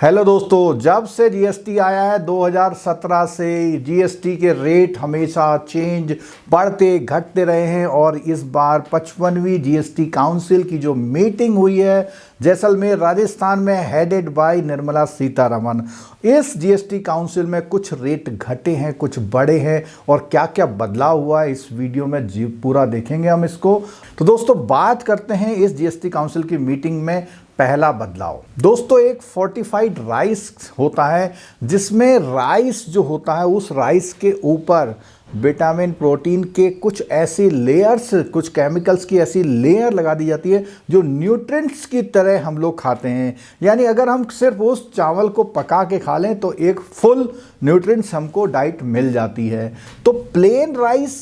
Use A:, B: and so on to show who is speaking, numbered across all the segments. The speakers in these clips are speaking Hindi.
A: हेलो दोस्तों, जब से जीएसटी आया है 2017 से जीएसटी के रेट हमेशा चेंज बढ़ते घटते रहे हैं और इस बार 55वीं जीएसटी काउंसिल की जो मीटिंग हुई है जैसलमेर राजस्थान में हेडेड बाय निर्मला सीतारमण। इस जीएसटी काउंसिल में कुछ रेट घटे हैं, कुछ बढ़े हैं और क्या क्या बदलाव हुआ है इस वीडियो में पूरा देखेंगे हम इसको। तो दोस्तों बात करते हैं इस जीएसटी काउंसिल की मीटिंग में पहला बदलाव। दोस्तों एक फोर्टिफाइड राइस होता है जिसमें राइस जो होता है उस राइस के ऊपर विटामिन प्रोटीन के कुछ ऐसी लेयर्स, कुछ केमिकल्स की ऐसी लेयर लगा दी जाती है जो न्यूट्रिएंट्स की तरह हम लोग खाते हैं। यानी अगर हम सिर्फ उस चावल को पका के खा लें तो एक फुल न्यूट्रिएंट्स हमको डाइट मिल जाती है। तो प्लेन राइस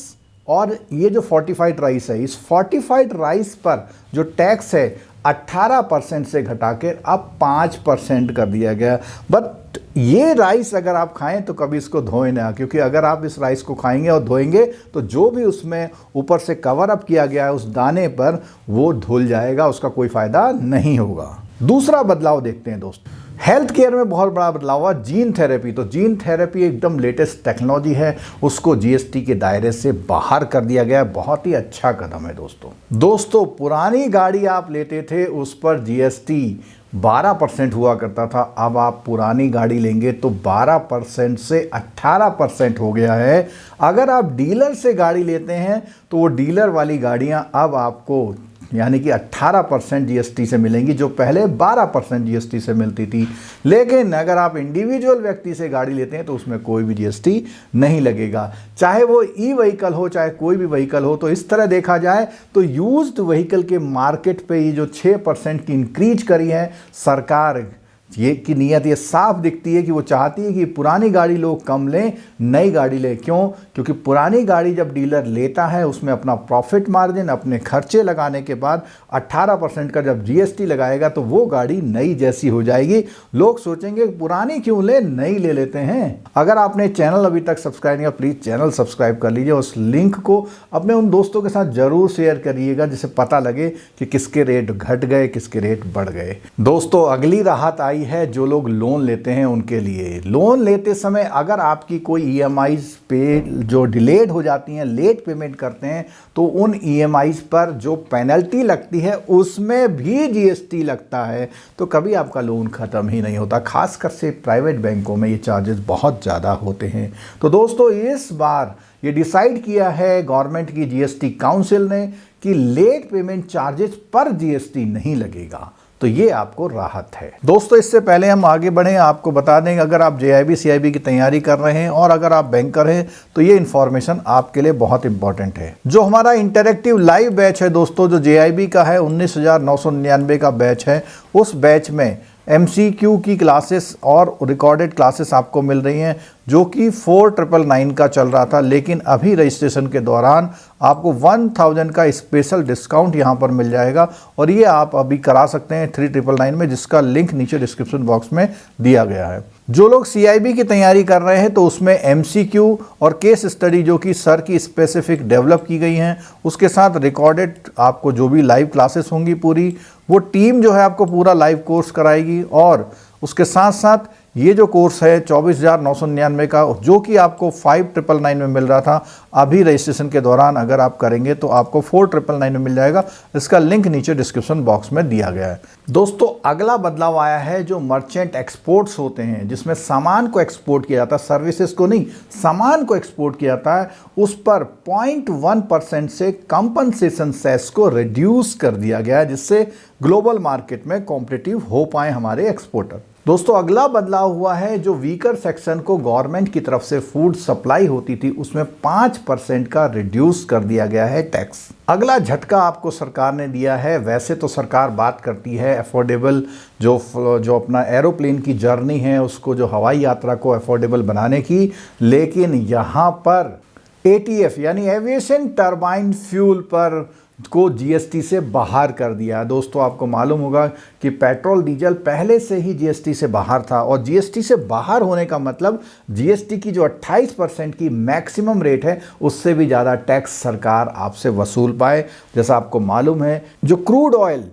A: और ये जो फोर्टिफाइड राइस है, इस फोर्टिफाइड राइस पर जो टैक्स है 18% से घटाकर अब 5% कर दिया गया। बट ये राइस अगर आप खाएं तो कभी इसको धोएं ना, क्योंकि अगर आप इस राइस को खाएंगे और धोएंगे तो जो भी उसमें ऊपर से कवर अप किया गया है उस दाने पर वो धुल जाएगा, उसका कोई फायदा नहीं होगा। दूसरा बदलाव देखते हैं दोस्तों, हेल्थ केयर में बहुत बड़ा बदलाव हुआ, जीन थेरेपी। तो जीन थेरेपी एकदम लेटेस्ट टेक्नोलॉजी है, उसको जीएसटी के दायरे से बाहर कर दिया गया। बहुत ही अच्छा कदम है दोस्तों। पुरानी गाड़ी आप लेते थे उस पर जीएसटी 12% हुआ करता था, अब आप पुरानी गाड़ी लेंगे तो 12% से 18% हो गया है। अगर आप डीलर से गाड़ी लेते हैं तो वो डीलर वाली गाड़ियां अब आपको यानी कि 18% जीएसटी से मिलेंगी, जो पहले 12% जीएसटी से मिलती थी। लेकिन अगर आप इंडिविजुअल व्यक्ति से गाड़ी लेते हैं तो उसमें कोई भी जीएसटी नहीं लगेगा, चाहे वो ई व्हीकल हो चाहे कोई भी व्हीकल हो। तो इस तरह देखा जाए तो यूज्ड व्हीकल के मार्केट पे ये जो 6% की इंक्रीज करी है सरकार, ये की नीयत ये साफ दिखती है कि वो चाहती है कि पुरानी गाड़ी लोग कम लें, नई गाड़ी लें। क्यों? क्योंकि पुरानी गाड़ी जब डीलर लेता है उसमें अपना प्रॉफिट मार्जिन, अपने खर्चे लगाने के बाद 18% का जब जीएसटी लगाएगा तो वो गाड़ी नई जैसी हो जाएगी। लोग सोचेंगे पुरानी क्यों ले, नई ले लेते हैं। अगर आपने चैनल अभी तक सब्सक्राइब नहीं किया प्लीज़ चैनल सब्सक्राइब कर लीजिए, उस लिंक को अपने उन दोस्तों के साथ जरूर शेयर करिएगा जिससे पता लगे कि किसके रेट घट गए, किसके रेट बढ़ गए। दोस्तों अगली राहत आई है जो लोग लोन लेते हैं उनके लिए। लोन लेते समय अगर आपकी कोई ईएमआईज पे जो डिलेड हो जाती हैं, लेट पेमेंट करते हैं, तो उन ईएमआईज पर जो पेनल्टी लगती है उसमें भी जीएसटी लगता है। तो कभी आपका लोन खत्म ही नहीं होता, खासकर से प्राइवेट बैंकों में ये चार्जेस बहुत ज़्यादा होते हैं। तो दोस्तों इस बार ये डिसाइड किया है गवर्नमेंट की जीएसटी काउंसिल ने कि लेट पेमेंट चार्जेस पर जीएसटी नहीं लगेगा, तो ये आपको राहत है। दोस्तों इससे पहले हम आगे बढ़ें, आपको बता दें अगर आप जेआईबी सीआईबी की तैयारी कर रहे हैं और अगर आप बैंकर हैं तो ये इन्फॉर्मेशन आपके लिए बहुत इंपॉर्टेंट है। जो हमारा इंटरेक्टिव लाइव बैच है दोस्तों, जो जेआईबी का है 19,999 का बैच है, उस बैच में एमसीक्यू की क्लासेस और रिकॉर्डेड क्लासेस आपको मिल रही हैं, जो कि 4,999 का चल रहा था। लेकिन अभी रजिस्ट्रेशन के दौरान आपको 1,000 का स्पेशल डिस्काउंट यहाँ पर मिल जाएगा और ये आप अभी करा सकते हैं 3,999 में, जिसका लिंक नीचे डिस्क्रिप्शन बॉक्स में दिया गया है। जो लोग सीआईबी की तैयारी कर रहे हैं तो उसमें एमसीक्यू और केस स्टडी जो कि सर की स्पेसिफिक डेवलप की गई हैं, उसके साथ रिकॉर्डेड आपको जो भी लाइव क्लासेस होंगी पूरी, वो टीम जो है आपको पूरा लाइव कोर्स कराएगी। और उसके साथ साथ ये जो कोर्स है 24,999 का, जो कि आपको 5,999 में मिल रहा था, अभी रजिस्ट्रेशन के दौरान अगर आप करेंगे तो आपको 4,999 में मिल जाएगा। इसका लिंक नीचे डिस्क्रिप्शन बॉक्स में दिया गया है। दोस्तों अगला बदलाव आया है जो मर्चेंट एक्सपोर्ट्स होते हैं, जिसमें सामान को एक्सपोर्ट किया जाता है, सर्विसेज को नहीं, सामान को एक्सपोर्ट किया जाता है, उस पर 0.1% से कंपनसेशन सेस को रिड्यूस कर दिया गया है, जिससे ग्लोबल मार्केट में कॉम्पिटिटिव हो पाए हमारे एक्सपोर्टर। दोस्तों अगला बदलाव हुआ है, जो वीकर सेक्शन को गवर्नमेंट की तरफ से फूड सप्लाई होती थी उसमें 5% का रिड्यूस कर दिया गया है टैक्स। अगला झटका आपको सरकार ने दिया है। वैसे तो सरकार बात करती है अफोर्डेबल जो अपना एरोप्लेन की जर्नी है उसको, जो हवाई यात्रा को अफोर्डेबल बनाने की, लेकिन यहाँ पर एटीएफ यानी एविएशन टर्बाइन फ्यूल पर को जीएसटी से बाहर कर दिया है। दोस्तों आपको मालूम होगा कि पेट्रोल डीजल पहले से ही जीएसटी से बाहर था और जीएसटी से बाहर होने का मतलब जीएसटी की जो 28% की मैक्सिमम रेट है उससे भी ज़्यादा टैक्स सरकार आपसे वसूल पाए। जैसा आपको मालूम है जो क्रूड ऑयल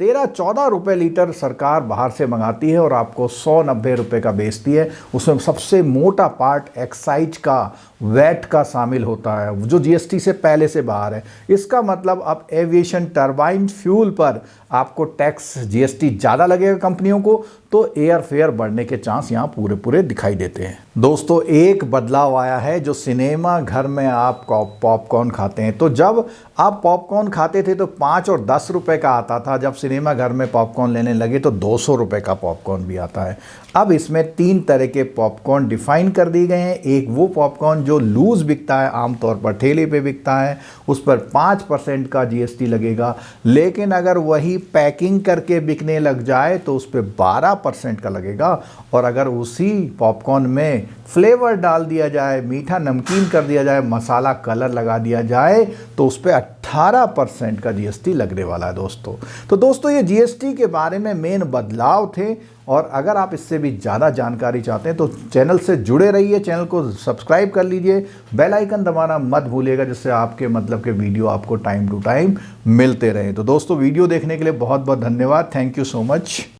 A: 13-14 रुपए लीटर सरकार बाहर से मंगाती है और आपको 190 रुपए का बेचती है। उसमें सबसे मोटा पार्ट एक्साइज का, वैट का शामिल होता है, जो जीएसटी से पहले से बाहर है। इसका मतलब अब एविएशन टरबाइन फ्यूल पर आपको टैक्स, जीएसटी ज़्यादा लगेगा कंपनियों को, तो एयर फेयर बढ़ने के चांस यहाँ पूरे पूरे दिखाई देते हैं। दोस्तों, एक बदलाव आया है, जो सिनेमा घर में आप पॉपकॉर्न खाते हैं, तो जब आप पॉपकॉर्न खाते थे तो 5 और 10 रुपए का आता था। जब सिनेमा घर में पॉपकॉर्न लेने लगे तो 200 रुपए का पॉपकॉर्न भी आता है। अब इसमें 3 तरह के पॉपकॉर्न डिफाइन कर दिए गए हैं। एक वो पॉपकॉर्न जो लूज बिकता है, आमतौर पर ठेले पे बिकता है, उस पर 5% का जीएसटी लगेगा। लेकिन अगर वही पैकिंग करके बिकने लग जाए तो उस पर 12% का लगेगा। और अगर उसी पॉपकॉर्न में फ्लेवर डाल दिया जाए, मीठा नमकीन कर दिया जाए, मसाला कलर लगा दिया जाए, तो उस पर 18% का जीएसटी लगने वाला है दोस्तों। तो दोस्तों, ये जीएसटी के बारे में मेन बदलाव थे। और अगर आप इससे भी ज़्यादा जानकारी चाहते हैं तो चैनल से जुड़े रहिए, चैनल को सब्सक्राइब कर लीजिए, बेल आइकन दबाना मत भूलिएगा, जिससे आपके मतलब के वीडियो आपको टाइम टू टाइम मिलते रहे। तो दोस्तों, वीडियो देखने के लिए बहुत बहुत धन्यवाद। Thank you so much.